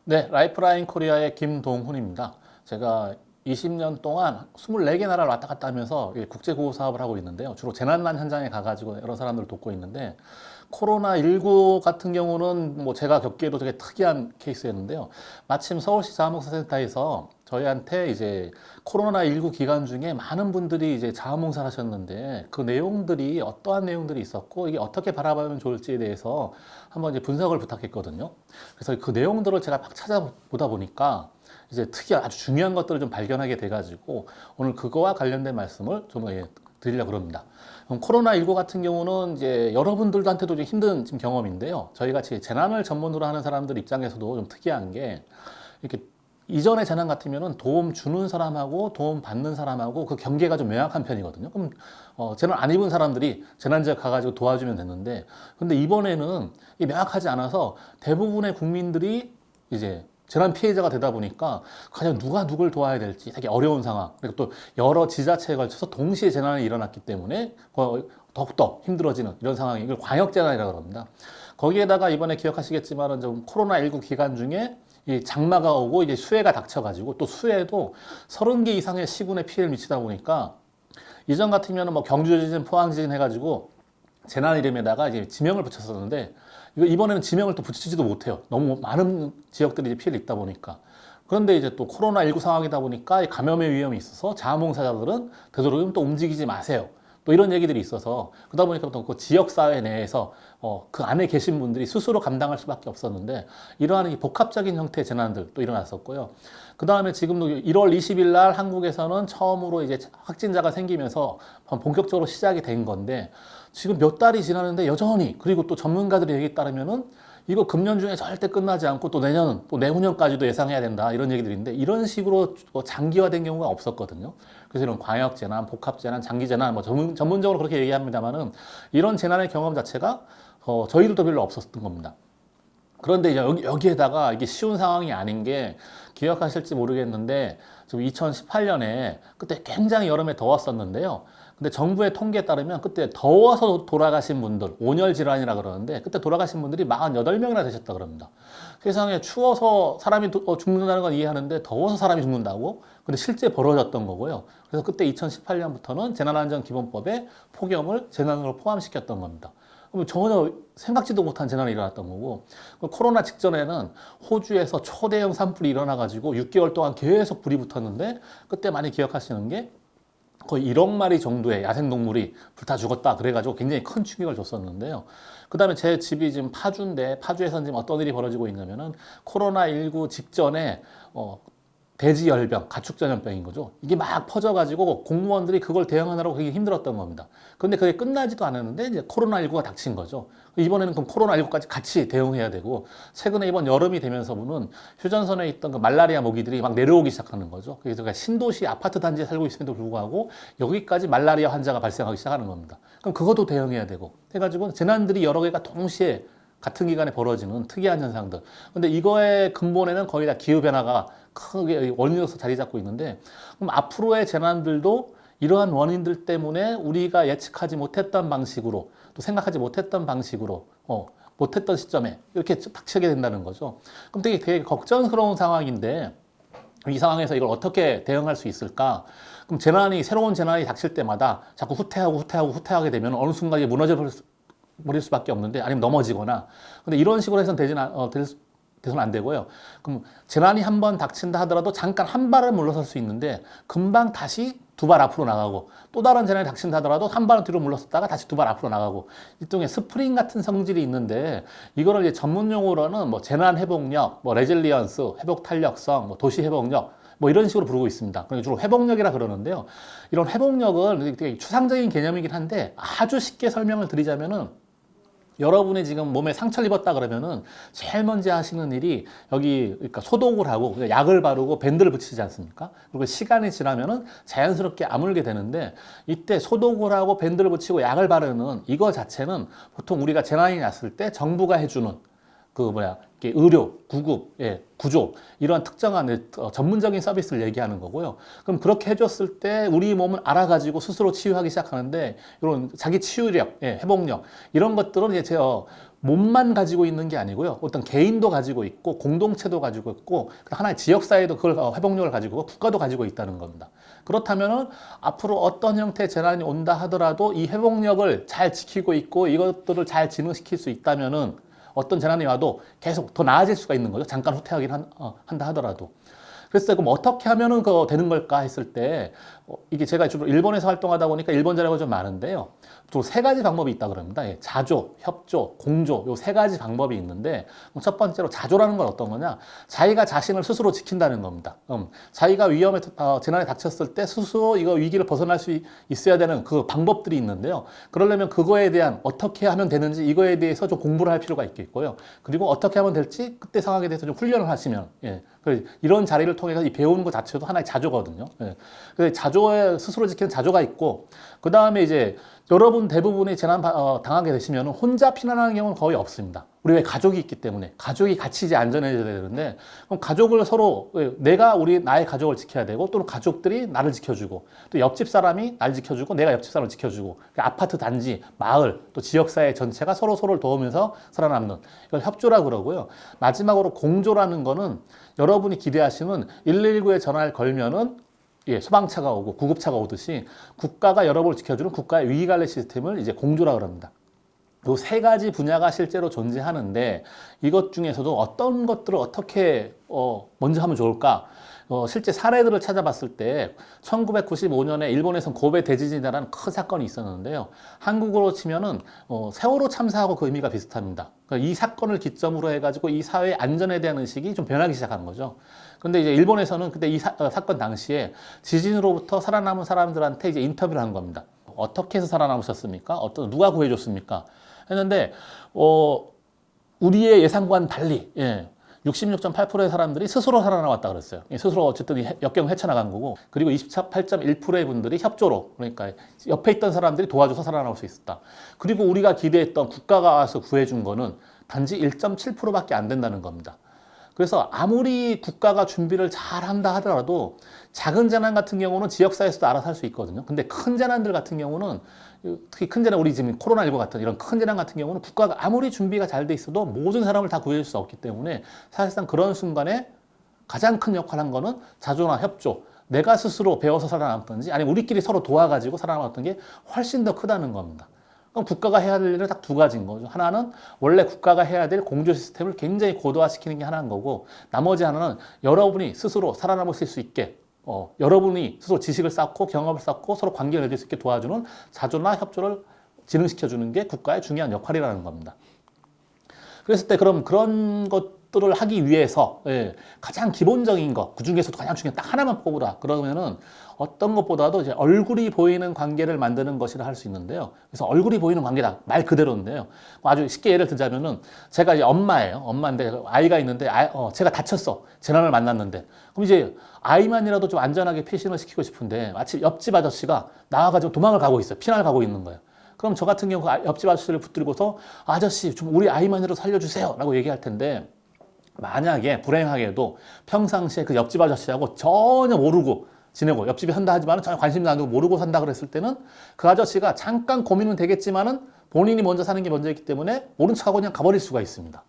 네, 라이프라인 코리아의 김동훈입니다. 제가 20년 동안 24개 나라를 왔다 갔다 하면서 국제 구호 사업을 하고 있는데요. 주로 재난난 현장에 가가지고 여러 사람들을 돕고 있는데, 코로나19 같은 경우는 뭐 제가 겪기에도 되게 특이한 케이스였는데요. 마침 서울시 자원봉사센터에서 저희한테 이제 코로나19 기간 중에 많은 분들이 이제 자원봉사를 하셨는데, 그 내용들이 어떠한 내용들이 있었고 이게 어떻게 바라보면 좋을지에 대해서 한번 이제 분석을 부탁했거든요. 그래서 그 내용들을 제가 막 찾아보다 보니까 이제 특이한 아주 중요한 것들을 좀 발견하게 돼가지고 오늘 그거와 관련된 말씀을 좀 드리려고 합니다. 코로나19 같은 경우는 이제 여러분들한테도 좀 힘든 지금 경험인데요. 저희 같이 재난을 전문으로 하는 사람들 입장에서도 좀 특이한 게, 이렇게 이전의 재난 같으면은 도움 주는 사람하고 도움 받는 사람하고 그 경계가 좀 명확한 편이거든요. 그럼 재난 안 입은 사람들이 재난 지역 가가지고 도와주면 되는데, 근데 이번에는 이 명확하지 않아서 대부분의 국민들이 이제 재난 피해자가 되다 보니까 과연 누가 누굴 도와야 될지 되게 어려운 상황. 그리고 또 여러 지자체에 걸쳐서 동시에 재난이 일어났기 때문에 더욱더 힘들어지는 이런 상황이, 이걸 광역재난이라고 합니다. 거기에다가 이번에 기억하시겠지만은 좀 코로나19 기간 중에 이 장마가 오고 이제 수해가 닥쳐가지고, 또 수해도 30개 이상의 시군에 피해를 미치다 보니까, 이전 같으면 뭐 경주 지진, 포항 지진 해가지고 재난 이름에다가 이제 지명을 붙였었는데, 이번에는 지명을 또 붙이지도 못해요. 너무 많은 지역들이 이제 피해를 입다 보니까. 그런데 이제 또 코로나19 상황이다 보니까 감염의 위험이 있어서 자원봉사자들은 되도록이면 또 움직이지 마세요. 또 이런 얘기들이 있어서, 그러다 보니까 또 그 지역사회 내에서 그 안에 계신 분들이 스스로 감당할 수밖에 없었는데, 이러한 이 복합적인 형태의 재난들 또 일어났었고요. 그 다음에 지금도 1월 20일 날 한국에서는 처음으로 이제 확진자가 생기면서 본격적으로 시작이 된 건데, 지금 몇 달이 지났는데 여전히, 그리고 또 전문가들의 얘기에 따르면은 이거 금년 중에 절대 끝나지 않고 또 내년, 또 내후년까지도 예상해야 된다, 이런 얘기들인데, 이런 식으로 장기화된 경우가 없었거든요. 그래서 이런 광역재난, 복합재난, 장기재난, 뭐 전문적으로 그렇게 얘기합니다만은, 이런 재난의 경험 자체가 저희들도 별로 없었던 겁니다. 그런데 이제 여기에다가 이게 쉬운 상황이 아닌 게, 기억하실지 모르겠는데 지금 2018년에 그때 굉장히 여름에 더웠었는데요. 근데 정부의 통계에 따르면 그때 더워서 돌아가신 분들, 온열 질환이라 그러는데, 그때 돌아가신 분들이 48명이나 되셨다 그럽니다. 세상에, 추워서 사람이 죽는다는 건 이해하는데 더워서 사람이 죽는다고? 근데 실제 벌어졌던 거고요. 그래서 그때 2018년부터는 재난안전기본법에 폭염을 재난으로 포함시켰던 겁니다. 그럼 전혀 생각지도 못한 재난이 일어났던 거고, 코로나 직전에는 호주에서 초대형 산불이 일어나가지고 6개월 동안 계속 불이 붙었는데, 그때 많이 기억하시는 게 거의 1억 마리 정도의 야생동물이 불타 죽었다 그래가지고 굉장히 큰 충격을 줬었는데요. 그 다음에 제 집이 지금 파주인데, 파주에서는 지금 어떤 일이 벌어지고 있냐면은, 코로나19 직전에 돼지열병, 가축전염병인 거죠. 이게 막 퍼져가지고 공무원들이 그걸 대응하느라고 되게 힘들었던 겁니다. 그런데 그게 끝나지도 않았는데 이제 코로나19가 닥친 거죠. 이번에는 그럼 코로나19까지 같이 대응해야 되고, 최근에 이번 여름이 되면서는 휴전선에 있던 그 말라리아 모기들이 막 내려오기 시작하는 거죠. 그래서 신도시 아파트 단지에 살고 있음에도 불구하고 여기까지 말라리아 환자가 발생하기 시작하는 겁니다. 그럼 그것도 대응해야 되고 해가지고 재난들이 여러 개가 동시에 같은 기간에 벌어지는 특이한 현상들. 근데 이거의 근본에는 거의 다 기후변화가 크게 원인으로서 자리 잡고 있는데, 그럼 앞으로의 재난들도 이러한 원인들 때문에 우리가 예측하지 못했던 방식으로, 또 생각하지 못했던 방식으로, 못했던 시점에 이렇게 닥치게 된다는 거죠. 그럼 되게 걱정스러운 상황인데, 이 상황에서 이걸 어떻게 대응할 수 있을까? 그럼 새로운 재난이 닥칠 때마다 자꾸 후퇴하게 되면 어느 순간에 무너져 버릴 수밖에 없는데, 아니면 넘어지거나. 근데 이런 식으로 해서는 돼서는 안 되고요. 그럼 재난이 한 번 닥친다 하더라도 잠깐 한 발을 물러설 수 있는데, 금방 다시 두 발 앞으로 나가고, 또 다른 재난이 닥친다 하더라도 한 발은 뒤로 물러섰다가 다시 두 발 앞으로 나가고, 일종의 스프링 같은 성질이 있는데, 이거를 이제 전문 용어로는 뭐 재난 회복력, 뭐 레질리언스, 회복 탄력성, 뭐 도시 회복력, 뭐 이런 식으로 부르고 있습니다. 주로 회복력이라 그러는데요. 이런 회복력은 되게 추상적인 개념이긴 한데, 아주 쉽게 설명을 드리자면은, 여러분이 지금 몸에 상처를 입었다 그러면은 제일 먼저 하시는 일이, 여기 그러니까 소독을 하고 약을 바르고 밴드를 붙이지 않습니까? 그리고 시간이 지나면은 자연스럽게 아물게 되는데, 이때 소독을 하고 밴드를 붙이고 약을 바르는 이거 자체는 보통 우리가 재난이 났을 때 정부가 해주는 의료, 구급, 구조, 이러한 특정한 전문적인 서비스를 얘기하는 거고요. 그럼 그렇게 해줬을 때 우리 몸을 알아가지고 스스로 치유하기 시작하는데, 이런 자기 치유력, 회복력, 이런 것들은 이제 몸만 가지고 있는 게 아니고요. 어떤 개인도 가지고 있고 공동체도 가지고 있고 하나의 지역사회도 그걸 회복력을 가지고 있고 국가도 가지고 있다는 겁니다. 그렇다면은 앞으로 어떤 형태의 재난이 온다 하더라도 이 회복력을 잘 지키고 있고 이것들을 잘 진흥시킬 수 있다면은 어떤 재난이 와도 계속 더 나아질 수가 있는 거죠. 잠깐 후퇴하긴 한다 하더라도. 그래서 그럼 어떻게 하면은 그거 되는 걸까 했을 때 이게 제가 주로 일본에서 활동하다 보니까 일본 자료가 좀 많은데요. 또 세 가지 방법이 있다 그럽니다. 예, 자조, 협조, 공조 요 세 가지 방법이 있는데 첫 번째로 자조라는 건 어떤 거냐? 자기가 자신을 스스로 지킨다는 겁니다. 자기가 위험에 재난에 닥쳤을 때 스스로 이거 위기를 벗어날 수 있어야 되는 그 방법들이 있는데요. 그러려면 그거에 대한 어떻게 하면 되는지 이거에 대해서 좀 공부를 할 필요가 있겠고요. 그리고 어떻게 하면 될지 그때 상황에 대해서 좀 훈련을 하시면 이런 자리를 통해서 이 배우는 것 자체도 하나의 자조거든요. 그래서 자조에 스스로 지키는 자조가 있고 그 다음에 이제 여러분 대부분이 재난 당하게 되시면 혼자 피난하는 경우는 거의 없습니다. 우리 왜 가족이 있기 때문에 가족이 같이 이제 안전해져야 되는데 그럼 가족을 서로 내가 나의 가족을 지켜야 되고 또는 가족들이 나를 지켜주고 또 옆집 사람이 날 지켜주고 내가 옆집 사람을 지켜주고 아파트 단지 마을 또 지역사회 전체가 서로를 도우면서 살아남는 이걸 협조라 그러고요. 마지막으로 공조라는 거는 여러분이 기대하시는 119에 전화를 걸면은 소방차가 오고 구급차가 오듯이 국가가 여러분을 지켜주는 국가의 위기관리 시스템을 이제 공조라 그럽니다. 이 세 가지 분야가 실제로 존재하는데 이것 중에서도 어떤 것들을 어떻게 먼저 하면 좋을까? 실제 사례들을 찾아봤을 때 1995년에 일본에선 고베 대지진이라는 큰 사건이 있었는데요. 한국으로 치면은 세월호 참사하고 그 의미가 비슷합니다. 그러니까 이 사건을 기점으로 해가지고 이 사회 안전에 대한 의식이 좀 변하기 시작한 거죠. 근데 이제 일본에서는 그때 이 사건 당시에 지진으로부터 살아남은 사람들한테 이제 인터뷰를 한 겁니다. 어떻게 해서 살아남으셨습니까? 누가 구해줬습니까? 했는데 우리의 예상과는 달리 66.8%의 사람들이 스스로 살아남았다 그랬어요. 스스로 어쨌든 역경을 헤쳐나간 거고 그리고 28.1%의 분들이 협조로 그러니까 옆에 있던 사람들이 도와줘서 살아남을 수 있었다. 그리고 우리가 기대했던 국가가 와서 구해준 거는 단지 1.7%밖에 안 된다는 겁니다. 그래서 아무리 국가가 준비를 잘 한다 하더라도 작은 재난 같은 경우는 지역사회에서도 알아서 할 수 있거든요. 근데 큰 재난들 같은 경우는 특히 큰 재난, 우리 지금 코로나19 같은 이런 큰 재난 같은 경우는 국가가 아무리 준비가 잘 돼 있어도 모든 사람을 다 구해줄 수 없기 때문에 사실상 그런 순간에 가장 큰 역할을 한 거는 자조나 협조, 내가 스스로 배워서 살아남았던지 아니면 우리끼리 서로 도와가지고 살아남았던 게 훨씬 더 크다는 겁니다. 그럼 국가가 해야 될 일은 딱 두 가지인 거죠. 하나는 원래 국가가 해야 될 공조 시스템을 굉장히 고도화시키는 게 하나인 거고 나머지 하나는 여러분이 스스로 살아남으실 수 있게 여러분이 스스로 지식을 쌓고 경험을 쌓고 서로 관계를 맺을 수 있게 도와주는 자조나 협조를 진흥시켜주는 게 국가의 중요한 역할이라는 겁니다. 그랬을 때 그럼 그런 것들을 하기 위해서 가장 기본적인 것, 그 중에서도 가장 중요한 딱 하나만 뽑으라. 그러면은 어떤 것보다도 이제 얼굴이 보이는 관계를 만드는 것이라 할 수 있는데요. 그래서 얼굴이 보이는 관계다. 말 그대로인데요. 아주 쉽게 예를 들자면은 제가 이제 엄마예요. 엄마인데 아이가 있는데 제가 다쳤어. 재난을 만났는데. 그럼 이제 아이만이라도 좀 안전하게 피신을 시키고 싶은데 마치 옆집 아저씨가 나와가지고 도망을 가고 있어요. 피난을 가고 있는 거예요. 그럼 저 같은 경우 옆집 아저씨를 붙들고서 아저씨 좀 우리 아이만이라도 살려주세요 라고 얘기할 텐데 만약에 불행하게도 평상시에 그 옆집 아저씨하고 전혀 모르고 지내고 옆집에 산다 하지만 전혀 관심도 안 두고 모르고 산다 그랬을 때는 그 아저씨가 잠깐 고민은 되겠지만은 본인이 먼저 사는 게 먼저이기 때문에 모른 척하고 그냥 가버릴 수가 있습니다.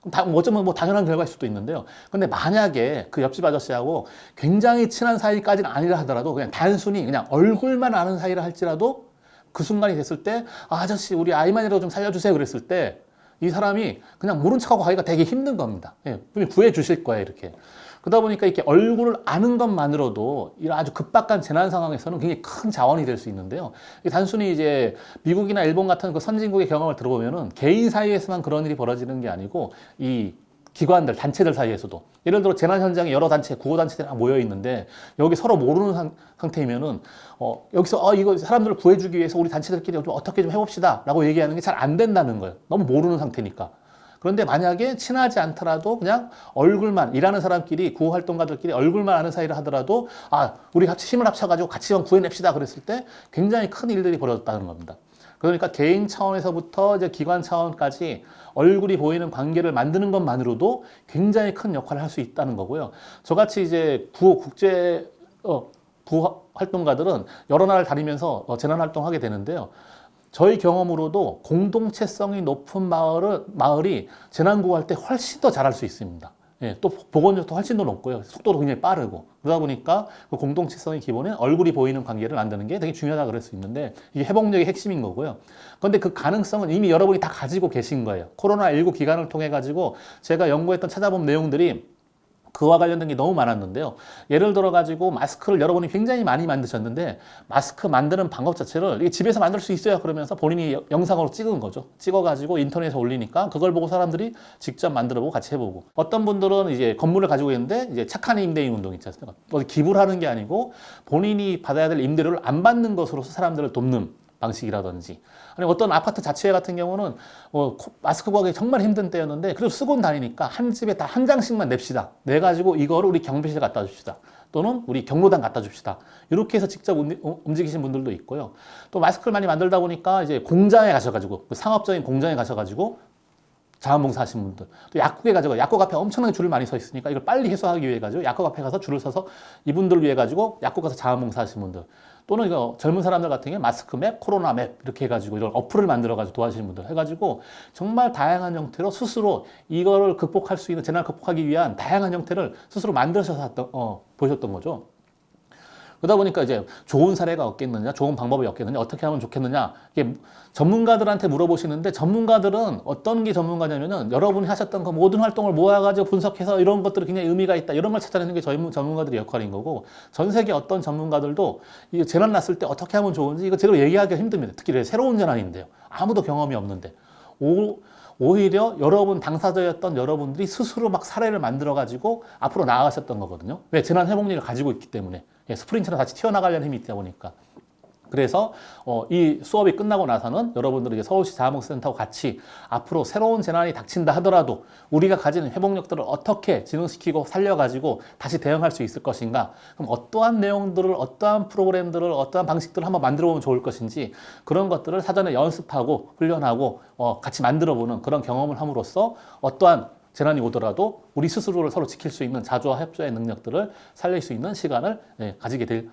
그럼 어쩌면 뭐 당연한 결과일 수도 있는데요. 근데 만약에 그 옆집 아저씨하고 굉장히 친한 사이까지는 아니라 하더라도 그냥 단순히 그냥 얼굴만 아는 사이라 할지라도 그 순간이 됐을 때 아저씨 우리 아이만이라도 좀 살려주세요 그랬을 때 이 사람이 그냥 모른 척하고 가기가 되게 힘든 겁니다. 분명히 구해 주실 거예요 이렇게. 그러다 보니까 이렇게 얼굴을 아는 것만으로도 이런 아주 급박한 재난 상황에서는 굉장히 큰 자원이 될 수 있는데요. 단순히 이제 미국이나 일본 같은 그 선진국의 경험을 들어보면은 개인 사이에서만 그런 일이 벌어지는 게 아니고 이 기관들, 단체들 사이에서도 예를 들어 재난 현장에 여러 단체, 구호단체들이 모여 있는데 여기 서로 모르는 상태이면은 여기서 이거 사람들을 구해주기 위해서 우리 단체들끼리 좀 어떻게 좀 해봅시다 라고 얘기하는 게 잘 안 된다는 거예요. 너무 모르는 상태니까. 그런데 만약에 친하지 않더라도 그냥 얼굴만 일하는 사람끼리 구호활동가들끼리 얼굴만 아는 사이를 하더라도 우리 같이 힘을 합쳐가지고 같이 좀 구해냅시다 그랬을 때 굉장히 큰 일들이 벌어졌다는 겁니다. 그러니까 개인 차원에서부터 이제 기관 차원까지 얼굴이 보이는 관계를 만드는 것만으로도 굉장히 큰 역할을 할 수 있다는 거고요. 저같이 이제 구호 활동가들은 여러 나라를 다니면서 재난 활동하게 되는데요. 저희 경험으로도 공동체성이 높은 마을이 재난 구호할 때 훨씬 더 잘할 수 있습니다. 예, 또 보건력도 훨씬 더 높고요. 속도도 굉장히 빠르고. 그러다 보니까 그 공동체성의 기본은 얼굴이 보이는 관계를 만드는 게 되게 중요하다 그럴 수 있는데 이게 회복력의 핵심인 거고요. 그런데 그 가능성은 이미 여러분이 다 가지고 계신 거예요. 코로나19 기간을 통해 가지고 제가 연구했던 찾아본 내용들이 그와 관련된 게 너무 많았는데요. 예를 들어 가지고 마스크를 여러분이 굉장히 많이 만드셨는데 마스크 만드는 방법 자체를 이게 집에서 만들 수 있어요 그러면서 본인이 영상으로 찍은 거죠. 찍어 가지고 인터넷에 올리니까 그걸 보고 사람들이 직접 만들어 보고 같이 해보고, 어떤 분들은 이제 건물을 가지고 있는데 이제 착한 임대인 운동 있지 않습니까? 어디 기부를 하는 게 아니고 본인이 받아야 될 임대료를 안 받는 것으로서 사람들을 돕는 방식이라든지, 아니 어떤 아파트 자체 같은 경우는 마스크 구하기 정말 힘든 때였는데 그래도 쓰고 다니니까 한 집에 다 한 장씩만 냅시다. 내 가지고 이거를 우리 경비실 갖다 줍시다. 또는 우리 경로당 갖다 줍시다. 이렇게 해서 직접 움직이신 분들도 있고요. 또 마스크를 많이 만들다 보니까 이제 공장에 가셔가지고 상업적인 공장에 가셔가지고 자원봉사 하신 분들, 또 약국에 가지고 약국 앞에 엄청나게 줄을 많이 서 있으니까 이걸 빨리 해소하기 위해 가지고 약국 앞에 가서 줄을 서서 이분들을 위해 가지고 약국 가서 자원봉사 하신 분들, 또는 이거 젊은 사람들 같은 경우에 마스크 맵, 코로나 맵 이렇게 해가지고 이런 어플을 만들어 가지고 도와주시는 분들 해가지고 정말 다양한 형태로 스스로 이거를 극복할 수 있는, 재난을 극복하기 위한 다양한 형태를 스스로 만드셔서 보셨던 거죠. 그러다 보니까 이제 좋은 사례가 없겠느냐, 좋은 방법이 없겠느냐, 어떻게 하면 좋겠느냐, 이게 전문가들한테 물어보시는데 전문가들은 어떤 게 전문가냐면은 여러분이 하셨던 그 모든 활동을 모아가지고 분석해서 이런 것들이 굉장히 의미가 있다, 이런 걸 찾아내는 게 저희 전문가들의 역할인 거고, 전 세계 어떤 전문가들도 이 재난 났을 때 어떻게 하면 좋은지 이거 제대로 얘기하기가 힘듭니다. 특히 새로운 재난인데요. 아무도 경험이 없는데. 오히려 여러분 당사자였던 여러분들이 스스로 막 사례를 만들어 가지고 앞으로 나아가셨던 거거든요. 왜? 재난 회복력을 가지고 있기 때문에. 스프링처럼 다시 튀어나가려는 힘이 있다 보니까. 그래서 이 수업이 끝나고 나서는 여러분들이 이제 서울시 자원봉사센터와 같이 앞으로 새로운 재난이 닥친다 하더라도 우리가 가진 회복력들을 어떻게 진흥시키고 살려가지고 다시 대응할 수 있을 것인가, 그럼 어떠한 내용들을, 어떠한 프로그램들을, 어떠한 방식들을 한번 만들어 보면 좋을 것인지, 그런 것들을 사전에 연습하고 훈련하고 같이 만들어 보는 그런 경험을 함으로써 어떠한 재난이 오더라도 우리 스스로를 서로 지킬 수 있는 자주와 협조의 능력들을 살릴 수 있는 시간을 가지게 될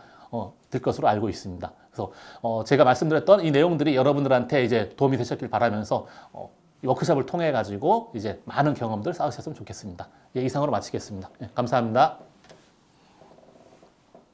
것으로 알고 있습니다. 그래서 제가 말씀드렸던 이 내용들이 여러분들한테 이제 도움이 되셨길 바라면서 이 워크숍을 통해 가지고 이제 많은 경험들 쌓으셨으면 좋겠습니다. 이상으로 마치겠습니다. 감사합니다.